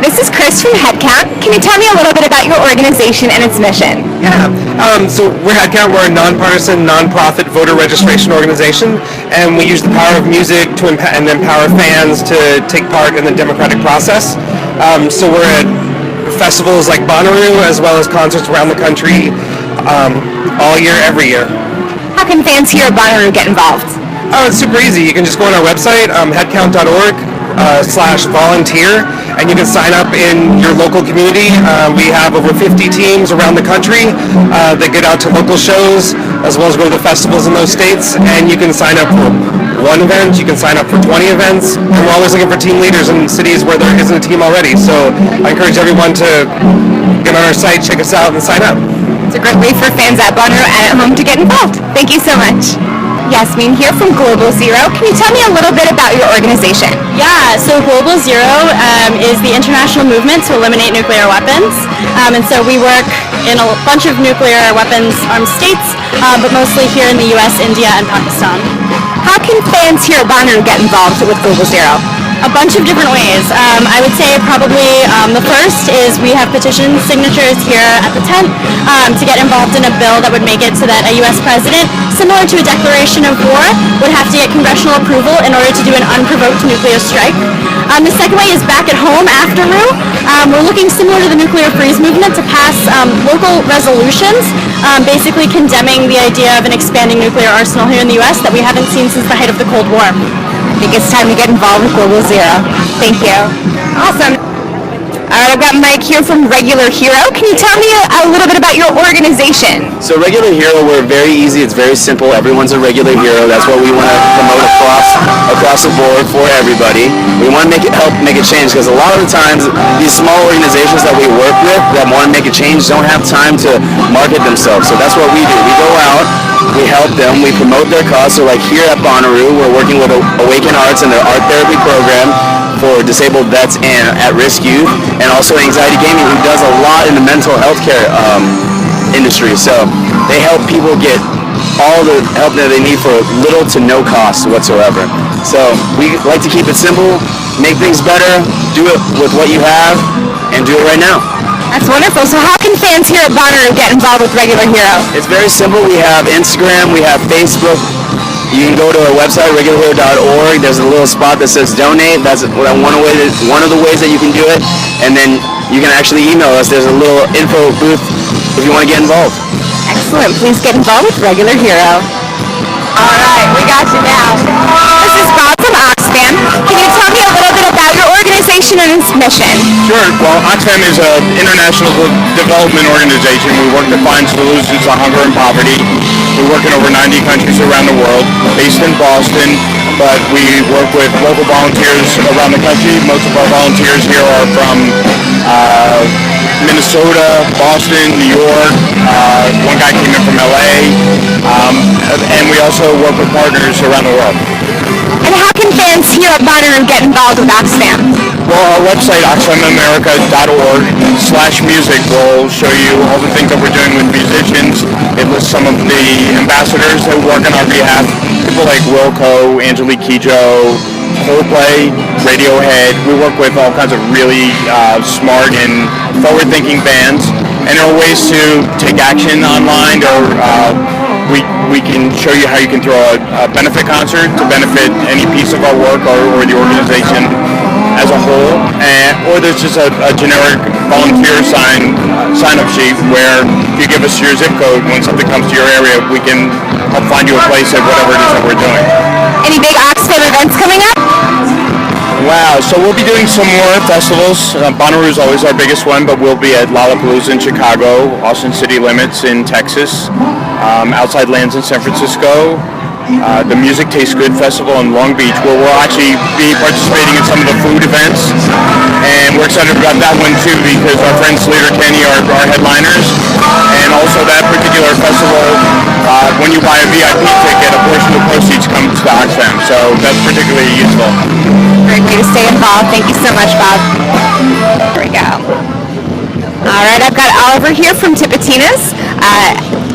this is Chris from Headcount. Can you tell me a little bit about your organization and its mission? Yeah, so we're Headcount. We're a nonpartisan, nonprofit voter registration organization, and we use the power of music to empower fans to take part in the democratic process. So we're at festivals like Bonnaroo, as well as concerts around the country, all year, every year. How can fans here at Bonnaroo get involved? Oh, it's super easy. You can just go on our website, headcount.org/volunteer, and you can sign up in your local community. We have over 50 teams around the country that get out to local shows, as well as go to the festivals in those states, and you can sign up for one event, you can sign up for 20 events, and we're always looking for team leaders in cities where there isn't a team already. So I encourage everyone to get on our site, check us out, and sign up. It's a great way for fans at Bonnaroo and at home to get involved. Thank you so much. Yasmin here from Global Zero. Can you tell me a little bit about your organization? Yeah, so Global Zero is the international movement to eliminate nuclear weapons. And so we work in a bunch of nuclear weapons armed states, but mostly here in the US, India, and Pakistan. How can fans here at Bonnaroo get involved with Global Zero? A bunch of different ways. I would say probably the first is we have petition signatures here at the tent to get involved in a bill that would make it so that a U.S. president, similar to a declaration of war, would have to get congressional approval in order to do an unprovoked nuclear strike. The second way is back at home after Roo. We're looking similar to the nuclear freeze movement to pass local resolutions basically condemning the idea of an expanding nuclear arsenal here in the U.S. that we haven't seen since the height of the Cold War. I think it's time to get involved with Global Zero. Thank you. Awesome. All right, I've got Mike here from Regular Hero. Can you tell me a little bit about your organization? So Regular Hero, we're very easy. It's very simple. Everyone's a regular hero. That's what we want to promote across the board for everybody. We want to help make a change, because a lot of the times these small organizations that we work with that want to make a change don't have time to market themselves. So that's what we do. We go out, we help them, we promote their cause. So like here at Bonnaroo, we're working with Awaken Arts and their art therapy program for disabled vets and at-risk youth, and also Anxiety Gaming, who does a lot in the mental health care industry. So they help people get all the help that they need for little to no cost whatsoever. So we like to keep it simple, make things better, do it with what you have, and do it right now. That's wonderful. So how can fans here at Bonnaroo get involved with Regular Hero? It's very simple. We have Instagram, we have Facebook. You can go to our website, regularhero.org. There's a little spot that says donate. That's one of the ways that you can do it. And then you can actually email us. There's a little info booth if you want to get involved. Excellent. Please get involved with Regular Hero. All right, we got you now. This is Bob from Oxfam. Can you tell me a little bit about your organization and its mission? Sure. Well, Oxfam is an international development organization. We work to find solutions to hunger and poverty. We work in over 90 countries around the world, based in Boston, but we work with local volunteers around the country. Most of our volunteers here are from Minnesota, Boston, New York. One guy came in from LA. And we also work with partners around the world. And how can fans here at Bonnaroo get involved with Oxfam? Well, our website, oxfamamerica.org/music, will show you all the things that we're doing with musicians. It lists some of the ambassadors that work on our behalf, people like Wilco, Angelique Kidjo, Coldplay, Radiohead. We work with all kinds of really smart and forward-thinking bands. And there are ways to take action online, or we can show you how you can throw a benefit concert to benefit any piece of our work or the organization as a whole. Or there's just a generic volunteer sign-up sheet where if you give us your zip code, when something comes to your area, we can help find you a place at whatever it is that we're doing. Any big Oxfam events coming up? Wow, so we'll be doing some more festivals. Bonnaroo is always our biggest one, but we'll be at Lollapalooza in Chicago, Austin City Limits in Texas, Outside Lands in San Francisco, the Music Tastes Good Festival in Long Beach, where we'll actually be participating in some of the food events. And we're excited about that one too, because our friends Slater Kenny are our headliners. And also that particular festival, when you buy a VIP ticket, a portion of the proceeds comes to Oxfam. So that's particularly useful. Great way to stay involved. Thank you so much, Bob. There we go. All right, I've got Oliver here from Tipitina's.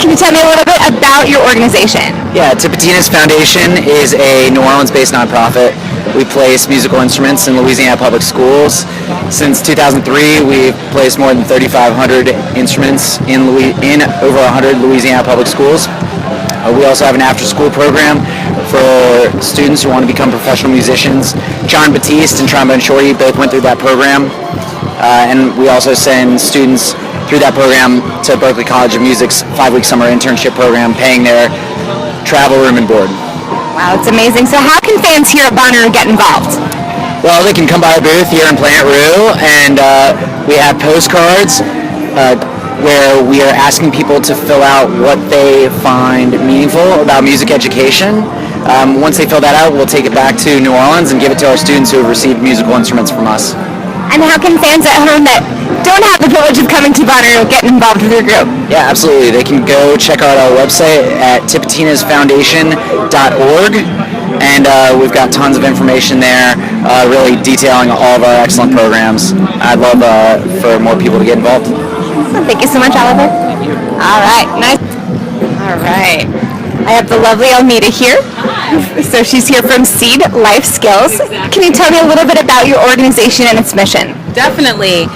Can you tell me a little bit about your organization? Yeah, Tipitina's Foundation is a New Orleans-based nonprofit. we place musical instruments in Louisiana public schools. Since 2003, we've placed more than 3,500 instruments in over 100 Louisiana public schools. We also have an after-school program for students who want to become professional musicians. John Batiste and Trombone Shorty both went through that program. And we also send students through that program to Berklee College of Music's 5-week summer internship program, paying their travel, room, and board. Wow, it's amazing. So how can fans here at Bonnaroo get involved? Well, they can come by our booth here in Planet Roo, and we have postcards where we are asking people to fill out what they find meaningful about music education. Once they fill that out, we'll take it back to New Orleans and give it to our students who have received musical instruments from us. And how can fans at home that don't have the privilege of coming to Bonnaroo get involved with your group? Yeah, absolutely. They can go check out our website at tipatinasfoundation.org, and we've got tons of information there, really detailing all of our excellent programs. I'd love for more people to get involved. Thank you so much, Oliver. All right, nice. All right. I have the lovely Almeida here. So she's here from Seed Life Skills. Can you tell me a little bit about your organization and its mission? Definitely.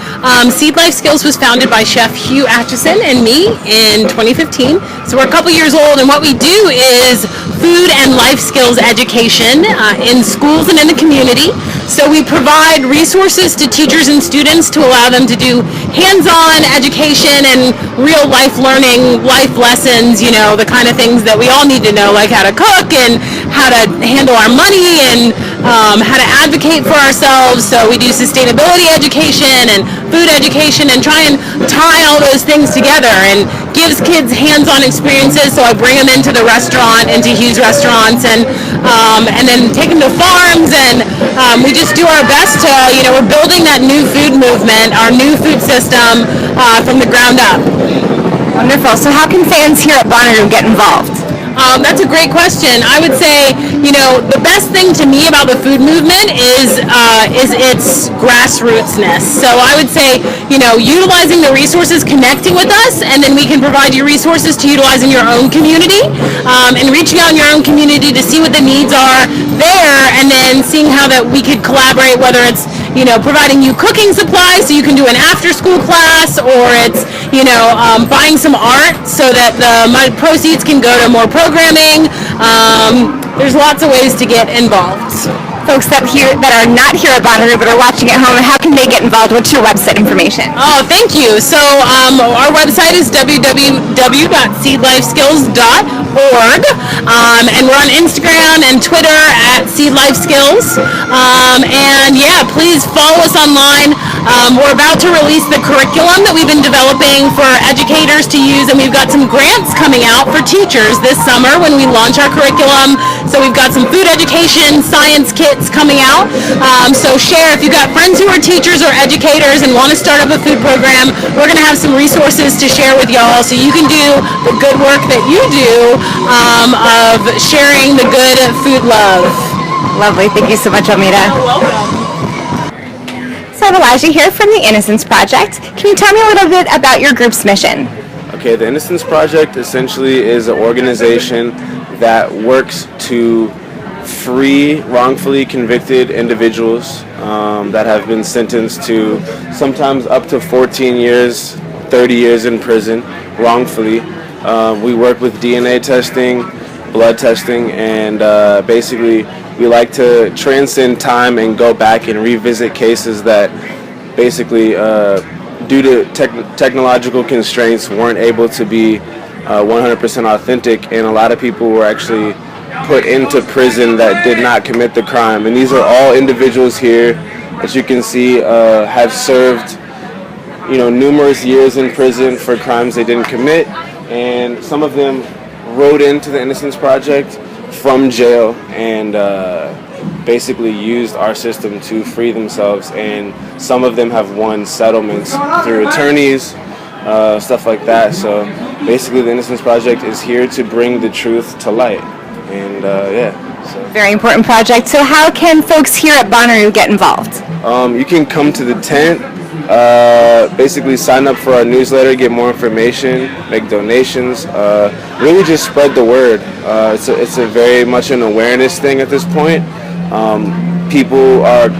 Seed Life Skills was founded by Chef Hugh Atchison and me in 2015. So we're a couple years old, and what we do is food and life skills education in schools and in the community. So we provide resources to teachers and students to allow them to do hands-on education and real life learning, life lessons, you know, the kind of things that we all need to know, like how to cook and how to handle our money and how to advocate for ourselves. So we do sustainability education and food education and try and tie all those things together, and gives kids hands-on experiences. So I bring them into the restaurant, into Hugh's restaurants, and then take them to farms, and we just do our best to, you know, we're building that new food movement, our new food system from the ground up. Wonderful. So how can fans here at Bonnaroo get involved? That's a great question. I would say, you know, the best thing to me about the food movement is its grassrootsness. So I would say, you know, utilizing the resources, connecting with us, and then we can provide you resources to utilize in your own community, and reaching out in your own community to see what the needs are there, and then seeing how that we could collaborate, whether it's, you know, providing you cooking supplies so you can do an after-school class, or it's, you know, buying some art so that the proceeds can go to more programming. There's lots of ways to get involved. Folks that are not here at Bonnaroo but are watching at home, how can they get involved? What's your website information? Oh, thank you. So our website is www.seedlifeskills.org, and we're on Instagram and Twitter at Seed Life Skills. And yeah, please follow us online. We're about to release the curriculum that we've been developing for educators to use, and we've got some grants coming out for teachers this summer when we launch our curriculum. So we've got some food education, science kits coming out. So share, if you've got friends who are teachers or educators and want to start up a food program, we're going to have some resources to share with y'all so you can do the good work that you do of sharing the good food love. Lovely. Thank you so much, Almeida. You're welcome. So I have Elijah here from the Innocence Project. Can you tell me a little bit about your group's mission? Okay, the Innocence Project essentially is an organization that works to free wrongfully convicted individuals that have been sentenced to sometimes up to 14 years, 30 years in prison wrongfully. We work with DNA testing, blood testing, and basically we like to transcend time and go back and revisit cases that basically due to technological constraints weren't able to be 100% authentic, and a lot of people were actually put into prison that did not commit the crime. And these are all individuals here, as you can see, have served, you know, numerous years in prison for crimes they didn't commit, and some of them wrote into the Innocence Project from jail and basically used our system to free themselves, and some of them have won settlements through attorneys, stuff like that. So basically the Innocence Project is here to bring the truth to light, and yeah. So. Very important project. So how can folks here at Bonnaroo get involved? You can come to the tent, basically sign up for our newsletter, get more information, make donations, really just spread the word. It's a very much an awareness thing at this point. people are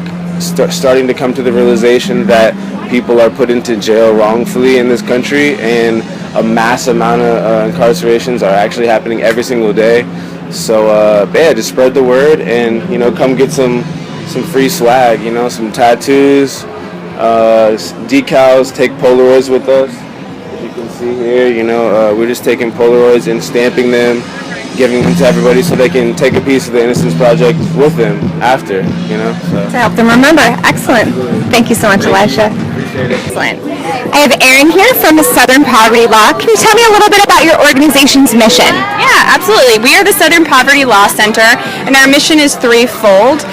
starting to come to the realization that people are put into jail wrongfully in this country, and a mass amount of incarcerations are actually happening every single day. So yeah, just spread the word, and come get some free swag, some tattoos, decals. Take Polaroids with us. As you can see here, we're just taking Polaroids and stamping them, giving them to everybody so they can take a piece of the Innocence Project with them after, So. To help them remember. Excellent. Thank you so much, Elisha. Excellent. I have Erin here from the Southern Poverty Law. Can you tell me a little bit about your organization's mission? Yeah, absolutely. We are the Southern Poverty Law Center, and our mission is threefold.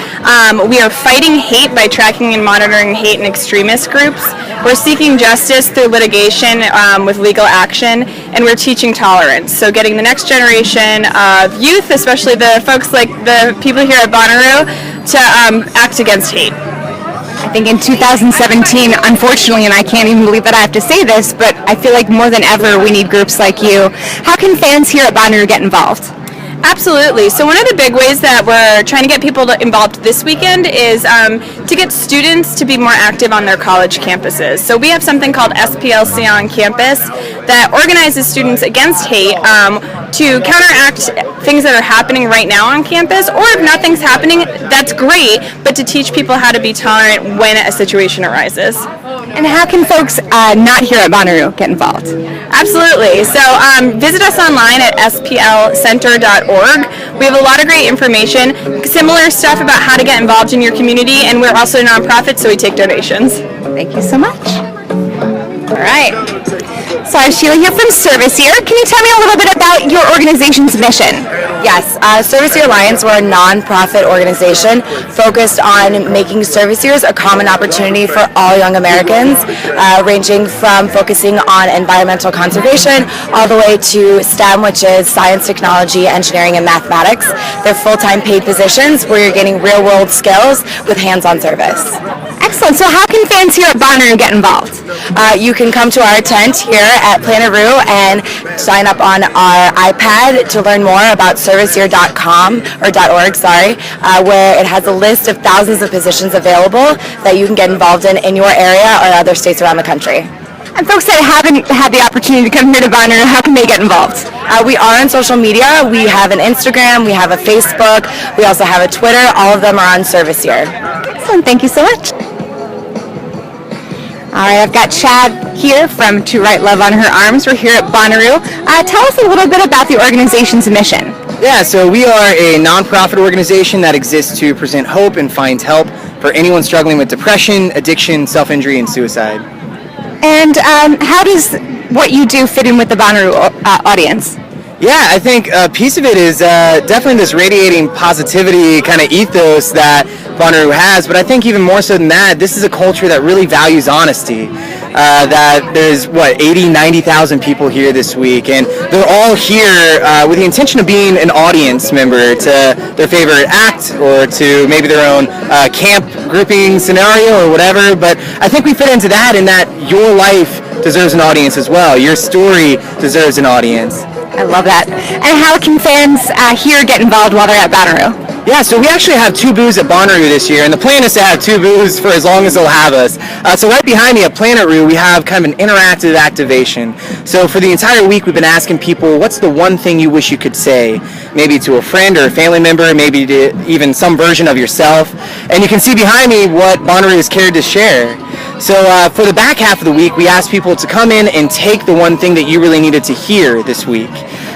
We are fighting hate by tracking and monitoring hate and extremist groups. We're seeking justice through litigation with legal action, and we're teaching tolerance. So getting the next generation of youth, especially the folks like the people here at Bonnaroo, to act against hate. I think in 2017, unfortunately, and I can't even believe that I have to say this, but I feel like more than ever we need groups like you. How can fans here at Bonnaroo get involved? Absolutely. So one of the big ways that we're trying to get people involved this weekend is to get students to be more active on their college campuses. So we have something called SPLC on campus that organizes students against hate to counteract things that are happening right now on campus, or if nothing's happening, that's great, but to teach people how to be tolerant when a situation arises. And how can folks not here at Bonnaroo get involved? Absolutely. So visit us online at splcenter.org. We have a lot of great information, similar stuff about how to get involved in your community, and we're also a nonprofit, so we take donations. Thank you so much. All right. So I'm Sheila here from Service Year. Can you tell me a little bit about your organization's mission? Yes, Service Year Alliance, we're a non-profit organization focused on making service years a common opportunity for all young Americans, ranging from focusing on environmental conservation all the way to STEM, which is science, technology, engineering, and mathematics. They're full-time paid positions where you're getting real-world skills with hands-on service. Excellent. So how can fans here at Bonnaroo get involved? You can come to our tent here at Bonnaroo and sign up on our iPad to learn more about serviceyear.com or .org, where it has a list of thousands of positions available that you can get involved in your area or other states around the country. And folks that haven't had the opportunity to come here to Bonnaroo, how can they get involved? We are on social media. We have an Instagram, we have a Facebook, we also have a Twitter. All of them are on Service Year. Excellent. Thank you so much. All right, I've got Chad here from To Write Love on Her Arms. We're here at Bonnaroo. Tell us a little bit about the organization's mission. Yeah, so we are a nonprofit organization that exists to present hope and find help for anyone struggling with depression, addiction, self-injury, and suicide. And how does what you do fit in with the Bonnaroo audience? Yeah, I think a piece of it is definitely this radiating positivity kind of ethos that Bonnaroo has, but I think even more so than that, this is a culture that really values honesty. That there's, 80,000-90,000 people here this week, and they're all here with the intention of being an audience member to their favorite act or to maybe their own camp grouping scenario or whatever, but I think we fit into that in that your life deserves an audience as well. Your story deserves an audience. I love that. And how can fans here get involved while they're at Bonnaroo? Yeah, so we actually have 2 booths at Bonnaroo this year, and the plan is to have 2 booths for as long as they'll have us. So right behind me at Bonnaroo, we have kind of an interactive activation. So for the entire week, we've been asking people, what's the one thing you wish you could say? Maybe to a friend or a family member, maybe to even some version of yourself. And you can see behind me what Bonnaroo has cared to share. So for the back half of the week, we asked people to come in and take the one thing that you really needed to hear this week.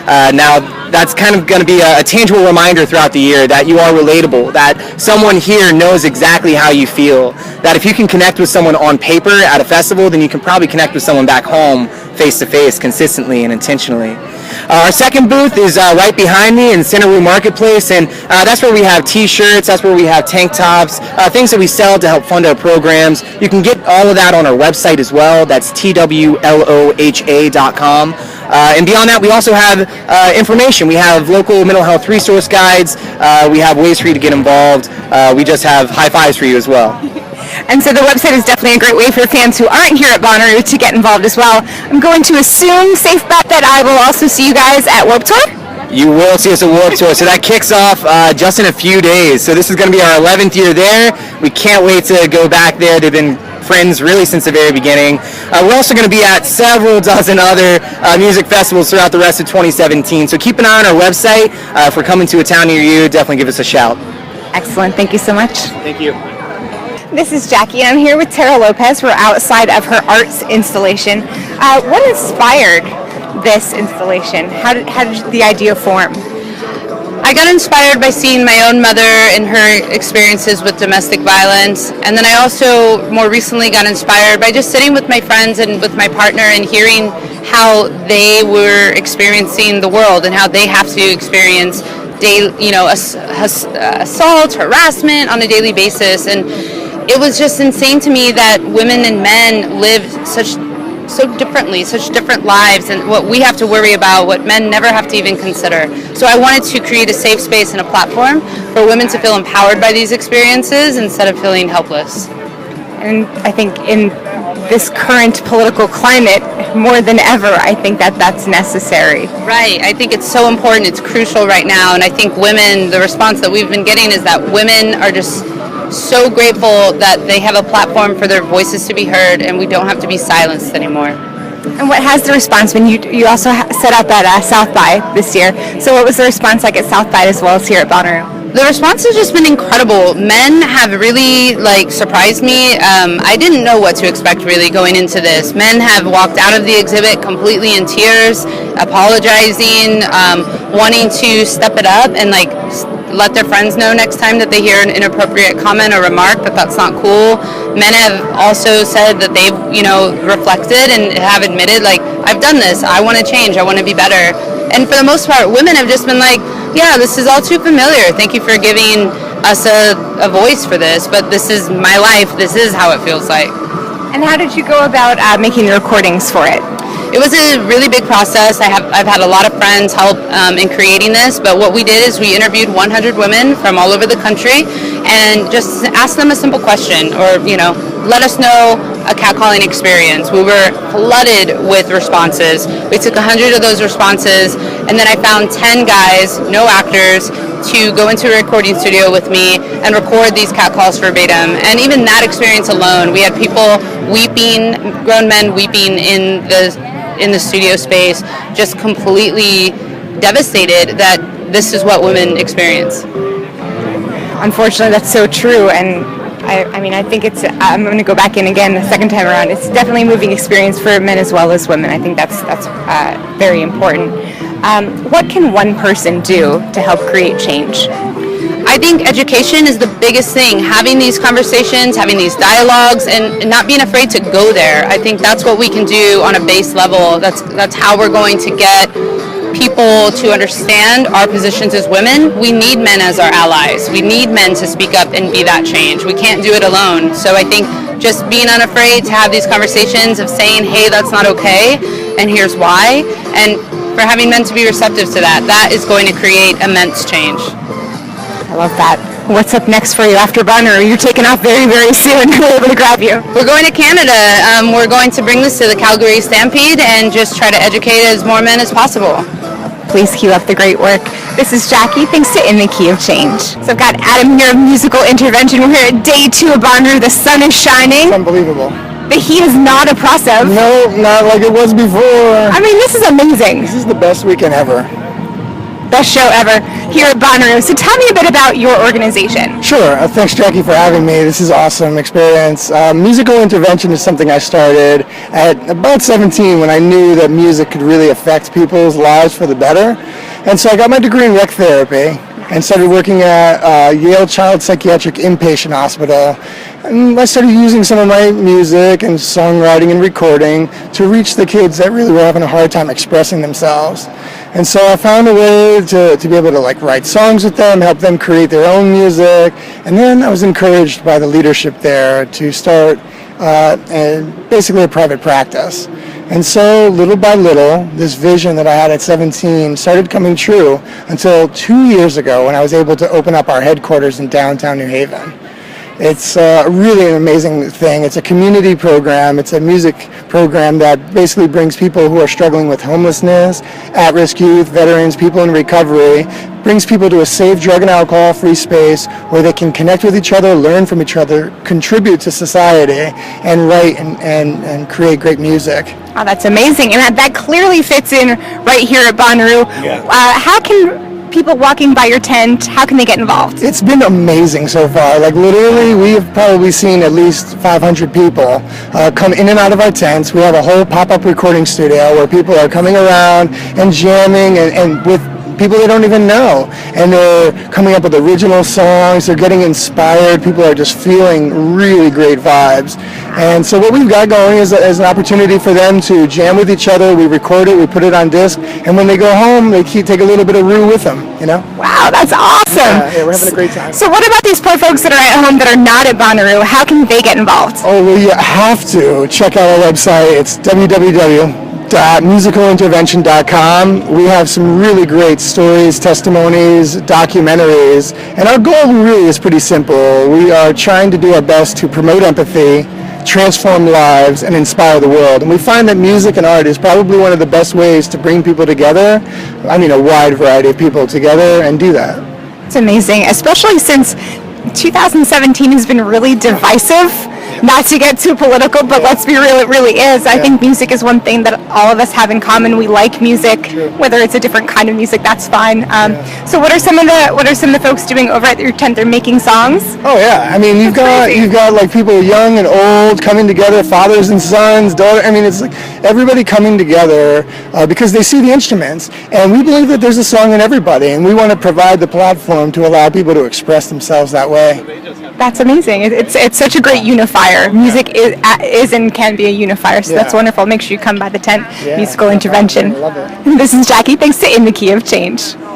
Now, that's kind of going to be a tangible reminder throughout the year that you are relatable, that someone here knows exactly how you feel, that if you can connect with someone on paper at a festival, then you can probably connect with someone back home face-to-face consistently and intentionally. Our second booth is right behind me in Center Room Marketplace, and that's where we have t-shirts, that's where we have tank tops, things that we sell to help fund our programs. You can get all of that on our website as well. That's twloha.com. And beyond that, we also have information. We have local mental health resource guides. We have ways for you to get involved. We just have high fives for you as well. And so the website is definitely a great way for fans who aren't here at Bonnaroo to get involved as well. I'm going to assume, safe bet, that I will also see you guys at Warped Tour. You will see us at Warped Tour. So that kicks off just in a few days. So this is going to be our 11th year there. We can't wait to go back there. They've been friends really since the very beginning. We're also going to be at several dozen other music festivals throughout the rest of 2017. So keep an eye on our website. If we're coming to a town near you, definitely give us a shout. Excellent. Thank you so much. Thank you. This is Jackie, and I'm here with Tara Lopez. We're outside of her arts installation. What inspired this installation? How did the idea form? I got inspired by seeing my own mother and her experiences with domestic violence, and then I also more recently got inspired by just sitting with my friends and with my partner and hearing how they were experiencing the world and how they have to experience assault, harassment on a daily basis. And it was just insane to me that women and men lived so differently, such different lives, and what we have to worry about, what men never have to even consider. So I wanted to create a safe space and a platform for women to feel empowered by these experiences instead of feeling helpless. And I think in this current political climate, more than ever, I think that's necessary. Right. I think it's so important. It's crucial right now. And I think women, the response that we've been getting is that women are just so grateful that they have a platform for their voices to be heard, and we don't have to be silenced anymore. And what has the response been? You also set up at South by this year. So what was the response like at South by as well as here at Bonnaroo? The response has just been incredible. Men have really surprised me. I didn't know what to expect really going into this. Men have walked out of the exhibit completely in tears, apologizing, wanting to step it up and let their friends know next time that they hear an inappropriate comment or remark that's not cool. Men have also said that they've reflected and have admitted I've done this, I want to change, I want to be better. And for the most part, women have just been yeah, this is all too familiar. Thank you for giving us a voice for this, but this is my life. This is how it feels like. And how did you go about making the recordings for it? It was a really big process. I've had a lot of friends help in creating this, but what we did is we interviewed 100 women from all over the country and just asked them a simple question, or let us know a catcalling experience. We were flooded with responses. We took 100 of those responses, and then I found 10 guys, no actors, to go into a recording studio with me and record these catcalls verbatim. And even that experience alone, we had people weeping, grown men weeping in the studio space, just completely devastated that this is what women experience. Unfortunately, that's so true, and I think I'm going to go back in again the second time around. It's definitely a moving experience for men as well as women. I think that's very important. What can one person do to help create change? I think education is the biggest thing. Having these conversations, having these dialogues, and not being afraid to go there. I think that's what we can do on a base level. That's how we're going to get people to understand our positions as women. We need men as our allies. We need men to speak up and be that change. We can't do it alone. So I think just being unafraid to have these conversations of saying, hey, that's not okay, and here's why, and for having men to be receptive to that is going to create immense change. I love that. What's up next for you after Bonnaroo? You're taking off very, very soon. We're able to grab you. We're going to Canada. We're going to bring this to the Calgary Stampede and just try to educate as more men as possible. Please keep up the great work. This is Jackie. Thanks to In the Key of Change. So I've got Adam here of Musical Intervention. We're here at day 2 of Bonnaroo. The sun is shining. It's unbelievable. The heat is not oppressive. No, not like it was before. I mean, this is amazing. This is the best weekend ever. Best show ever here at Bonnaroo. So tell me a bit about your organization. Sure. Thanks, Jackie, for having me. This is an awesome experience. Musical intervention is something I started at about 17 when I knew that music could really affect people's lives for the better. And so I got my degree in rec therapy and started working at Yale Child Psychiatric Inpatient Hospital. And I started using some of my music and songwriting and recording to reach the kids that really were having a hard time expressing themselves. And so I found a way to be able to write songs with them, help them create their own music. And then I was encouraged by the leadership there to start basically a private practice. And so little by little, this vision that I had at 17 started coming true until 2 years ago when I was able to open up our headquarters in downtown New Haven. It's really an amazing thing. It's a community program. It's a music program that basically brings people who are struggling with homelessness, at-risk youth, veterans, people in recovery, brings people to a safe drug and alcohol-free space where they can connect with each other, learn from each other, contribute to society, and write and create great music. Oh, that's amazing. And that clearly fits in right here at Bonnaroo. Yeah. How can people walking by your tent, how can they get involved? It's been amazing so far. Like literally, we've probably seen at least 500 people come in and out of our tents. We have a whole pop-up recording studio where people are coming around and jamming and with people they don't even know, and they're coming up with original songs. They're getting inspired. People are just feeling really great vibes. And so what we've got going is an opportunity for them to jam with each other. We record it, we put it on disc, and when they go home, they take a little bit of Roo with them, you know? Wow, that's awesome. Yeah, we're having a great time. So what about these poor folks that are at home that are not at Bonnaroo? How can they get involved? Oh, well, you have to check out our website. It's www.musicalintervention.com. We have some really great stories, testimonies, documentaries, and our goal really is pretty simple. We are trying to do our best to promote empathy, transform lives, and inspire the world. And we find that music and art is probably one of the best ways to bring people together. I mean, a wide variety of people together and do that. It's amazing, especially since 2017 has been really divisive. Not to get too political, but let's be real, it really is. I think music is one thing that all of us have in common. We like music, whether it's a different kind of music, that's fine. So what are some of the folks doing over at your tent? They're making songs? Oh yeah, I mean you've got like people young and old coming together, fathers and sons, daughters. I mean it's like everybody coming together because they see the instruments, and we believe that there's a song in everybody, and we want to provide the platform to allow people to express themselves that way. That's amazing. It's such a great unifier. Music is and can be a unifier, so that's wonderful. Make sure you come by the tent. Musical Intervention. I love it. This is Jackie. Thanks to In the Key of Change.